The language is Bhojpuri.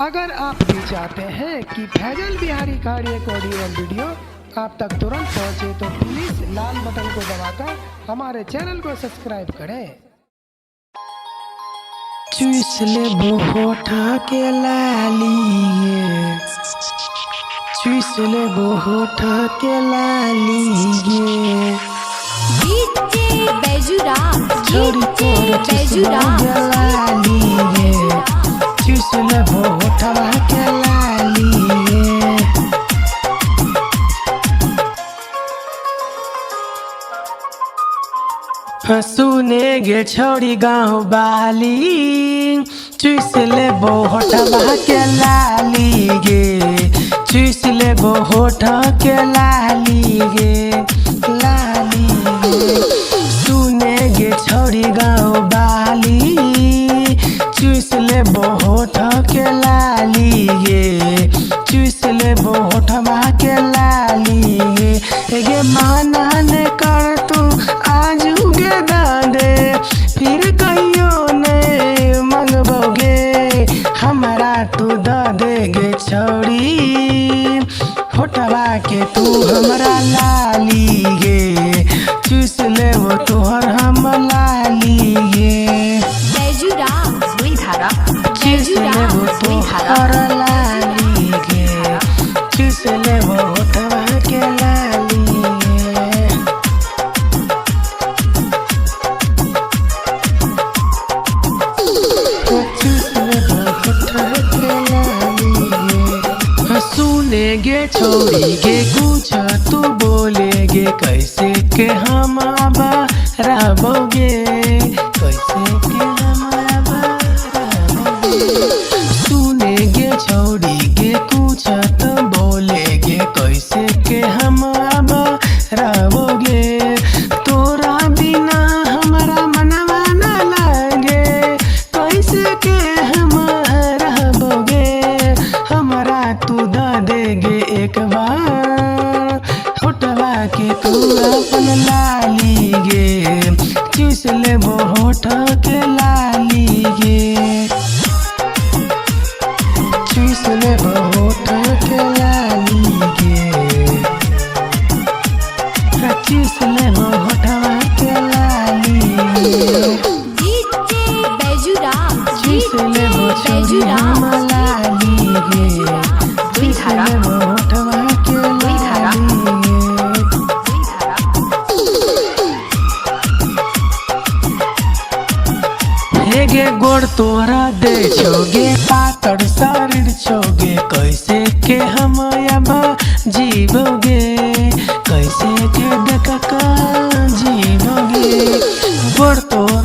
अगर आप भी चाहते हैं कि फैजल बिहारी का एक ऑडियो वीडियो आप तक तुरंत पहुंचे तो प्लीज लाल बटन को दबाकर हमारे चैनल को सब्सक्राइब करें। चूस ले होठ के लालिए, चूस ले होठ के लालिए, छोरी तोर लालिए, चूस ले होठ के लालिए। सुने गे छोड़ी गाँव बाली, चूस ले होठ के लाली गे, चूस ले होठ के लाली गे, लाली गे। सुने गे छोड़ी गाँव बाली, चूस ले होठ के लाली गे, चूस ले होठ के लाली गे। माना ने कर तू आज गे दादे, फिर कहियो ने मंगबोगे हमारा तू द देगे छौड़ी, होठवा के तू हमरा लाली गे, चूस ले वो तोहर हम लाली गे, चूस ले वो तोहर लाली गे, चूस ले वो होठवा के लाली गे। सुनेगे छोड़ी गे कुछ तू बोलेगे, कैसे के हम अब रहोगे, कैसे के हम अब रहोगे। सुनेगे छोड़ी गे कुछ तो बोलेगे, कैसे के हम अब रहोगे। तोरा बिना हमारा मनवा न लगे, कैसे के हम रहोगे, हमारा तू द देगे एक बार, होठवा के तू अपन लाली गे, चूस ले वो होठ के लाली गे, चूस ले वो होठ के लाली गे, चूस ले वो होठवा के लाली गे, चूस ले वो छोड़ी हम लाली गे, चूस ले वो होठवा के लाली गे। गे गोड़ तोरा दे छोगे, पातर शरीर छोगे, कैसे के हम अब जीवोगे, कैसे के देख कर जीवोगे। गोड़ तोरा